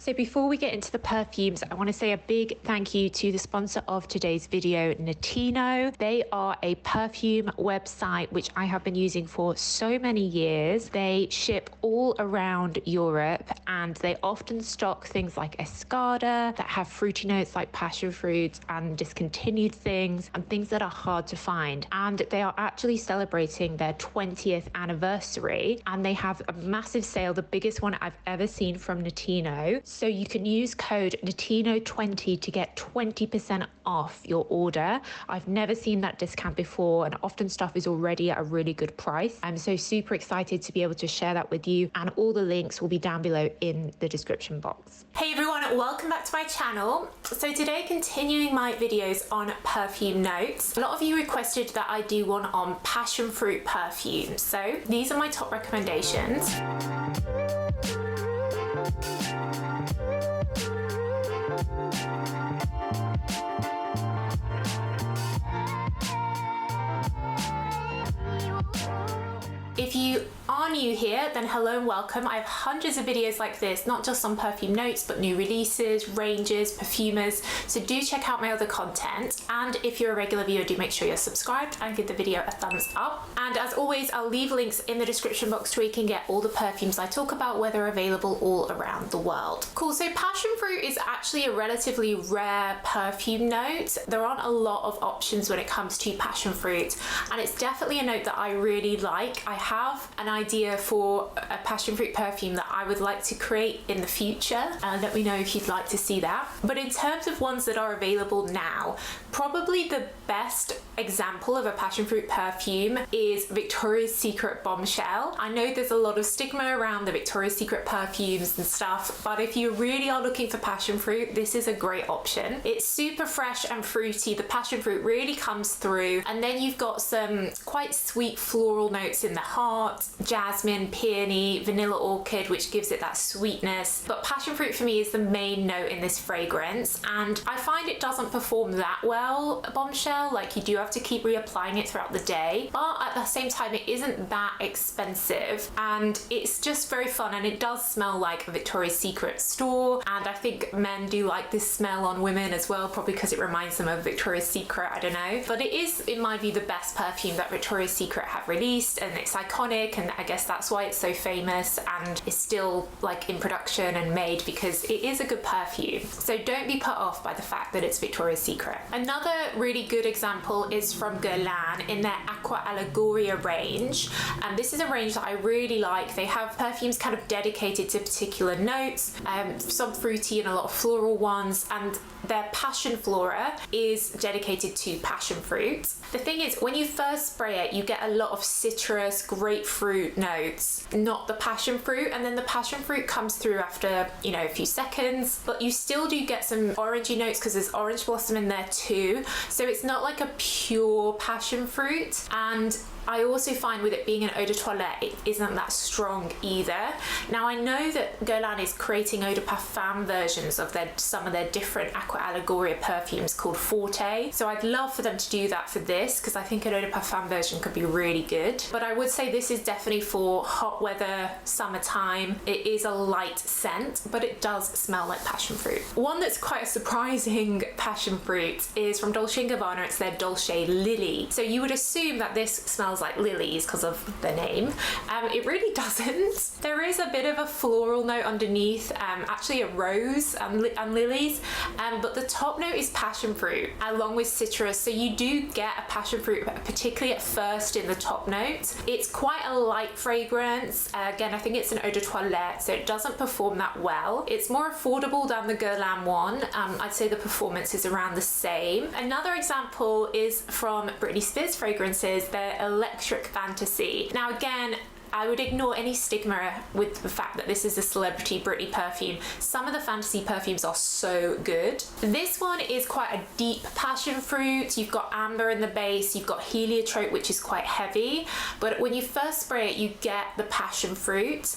So before we get into the perfumes, I want to say a big thank you to the sponsor of today's video, Notino. They are a perfume website which I have been using for so many years. They ship all around Europe and they often stock things like Escada that have fruity notes like passion fruit and discontinued things and things that are hard to find. And they are actually celebrating their 20th anniversary and they have a massive sale, the biggest one I've ever seen from Notino. So you can use code Notino20 to get 20% off your order. I've never seen that discount before and often stuff is already at a really good price. I'm so super excited to be able to share that with you, and all the links will be down below in the description box. Hey everyone, welcome back to my channel. So today, continuing my videos on perfume notes. A lot of you requested that I do one on passion fruit perfumes. So these are my top recommendations. If you are new here, then hello and welcome. I have hundreds of videos like this, not just on perfume notes, but new releases, ranges, perfumers. So do check out my other content. And if you're a regular viewer, do make sure you're subscribed and give the video a thumbs up. And as always, I'll leave links in the description box where you can get all the perfumes I talk about, where they're available all around the world. Cool, so passion fruit is actually a relatively rare perfume note. There aren't a lot of options when it comes to passion fruit, and it's definitely a note that I really like. I have an idea for a passion fruit perfume that I would like to create in the future. Let me know if you'd like to see that. But in terms of ones that are available now, probably the best example of a passion fruit perfume is Victoria's Secret Bombshell. I know there's a lot of stigma around the Victoria's Secret perfumes and stuff, but if you really are looking for passion fruit, this is a great option. It's super fresh and fruity. The passion fruit really comes through, and then you've got some quite sweet floral notes in the heart, jasmine, peony, vanilla orchid, which gives it that sweetness. But passion fruit for me is the main note in this fragrance, and I find it doesn't perform that well, Bombshell. Like, you do have to keep reapplying it throughout the day, but at the same time it isn't that expensive and it's just very fun, and it does smell like a Victoria's Secret store, and I think men do like this smell on women as well, probably because it reminds them of Victoria's Secret, I don't know. But it is, in my view, the best perfume that Victoria's Secret have released, and it's iconic, and I guess that's why it's so famous and is still like in production and made, because it is a good perfume. So don't be put off by the fact that it's Victoria's Secret. Another really good example is from Guerlain in their Aqua Allegoria range, and this is a range that I really like. They have perfumes kind of dedicated to particular notes, some fruity and a lot of floral ones, and their Passion Flora is dedicated to passion fruit. The thing is, when you first spray it, you get a lot of citrus, grapefruit notes, not the passion fruit, and then the passion fruit comes through after, you know, a few seconds, but you still do get some orangey notes because there's orange blossom in there too. So it's not like a pure passion fruit, and I also find with it being an eau de toilette, it isn't that strong either. Now I know that Guerlain is creating eau de parfum versions of some of their different Aqua Allegoria perfumes called Forte. So I'd love for them to do that for this, because I think an eau de parfum version could be really good. But I would say this is definitely for hot weather, summertime. It is a light scent, but it does smell like passion fruit. One that's quite a surprising passion fruit is from Dolce & Gabbana. It's their Dolce Lily. So you would assume that this smells like lilies because of the name. It really doesn't. There is a bit of a floral note underneath, actually a rose and lilies, but the top note is passion fruit along with citrus. So you do get a passion fruit, particularly at first in the top note. It's quite a light fragrance. Again, I think it's an eau de toilette, so it doesn't perform that well. It's more affordable than the Guerlain one. I'd say the performance is around the same. Another example is from Britney Spears fragrances, their Electric Fantasy. Now again, I would ignore any stigma with the fact that this is a celebrity Britney perfume. Some of the fantasy perfumes are so good. This one is quite a deep passion fruit. You've got amber in the base, you've got heliotrope, which is quite heavy, but when you first spray it, you get the passion fruit.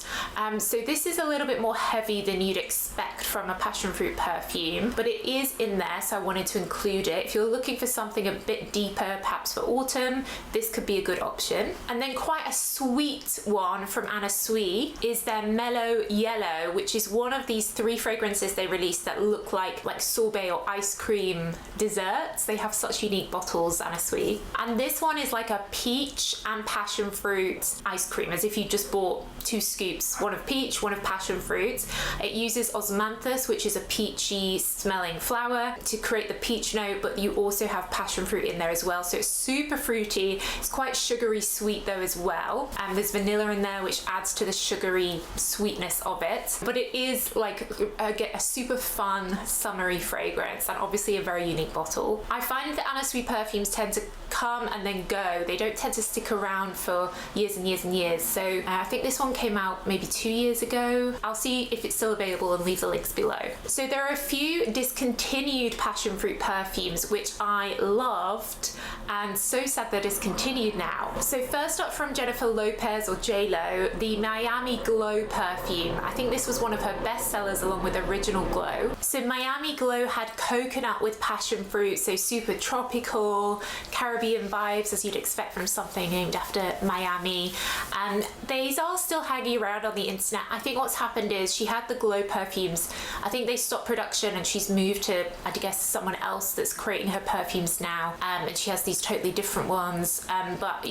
So this is a little bit more heavy than you'd expect from a passion fruit perfume, but it is in there, so I wanted to include it. If you're looking for something a bit deeper, perhaps for autumn, this could be a good option. And then quite a sweet next one from Anna Sui is their Mellow Yellow, which is one of these 3 fragrances they released that look like sorbet or ice cream desserts. They have such unique bottles, Anna Sui. And this one is like a peach and passion fruit ice cream, as if you just bought 2 scoops, one of peach, one of passion fruit. It uses osmanthus, which is a peachy smelling flower, to create the peach note, but you also have passion fruit in there as well. So it's super fruity. It's quite sugary sweet though as well. And there's vanilla in there, which adds to the sugary sweetness of it. But it is like a super fun summery fragrance, and obviously a very unique bottle. I find that Anna Sui perfumes tend to come and then go. They don't tend to stick around for years and years and years. So I think this one came out maybe 2 years ago. I'll see if it's still available and leave the links below. So there are a few discontinued passion fruit perfumes which I loved, and so sad they're discontinued now. So first up, from Jennifer Lopez, or J-Lo, the Miami Glow perfume. I think this was one of her best sellers along with Original Glow. So Miami Glow had coconut with passion fruit, so super tropical, Caribbean vibes as you'd expect from something named after Miami. And these are still hanging around on the internet. I think what's happened is she had the Glow perfumes. I think they stopped production and she's moved to, I guess, someone else that's creating her perfumes now. And she has these totally different ones. But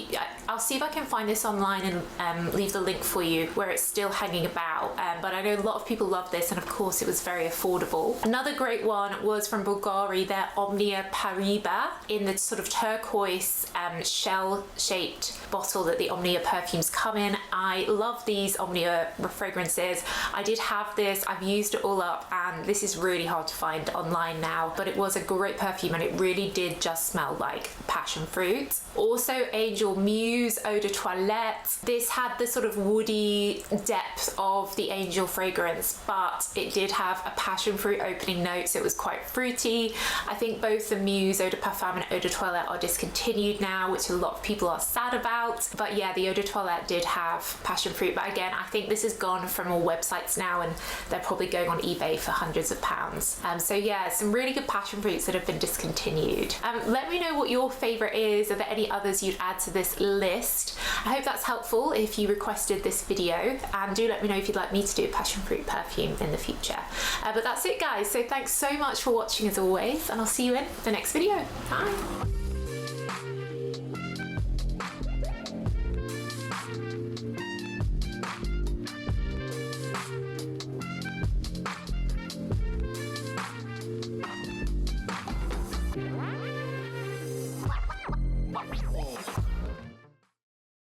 I'll see if I can find this online and leave the link for you where it's still hanging about. But I know a lot of people love this, and of course it was very affordable. Another great one was from Bulgari, their Omnia Paribas, in the sort of turquoise shell-shaped bottle that the Omnia perfumes come in. I love these Omnia fragrances. I did have this, I've used it all up, and this is really hard to find online now, but it was a great perfume and it really did just smell like passion fruit. Also Angel Muse Eau de Toilette. This had the sort of woody depth of the Angel fragrance, but it did have a passion fruit opening note, so it was quite fruity. I think both the Muse Eau de Parfum and Eau de Toilette are discontinued now, which a lot of people are sad about. But yeah, the Eau de Toilette did have passion fruit, but again, I think this is gone from all websites now, and they're probably going on eBay for hundreds of pounds. So yeah, some really good passion fruits that have been discontinued. Let me know what your favorite is. Are there any others you'd add to this list? I hope that's helpful if you requested this video, and do let me know if you'd like me to do a passion fruit perfume in the future. But that's it, guys. So thanks so much for watching as always, and I'll see you in the next video. Bye.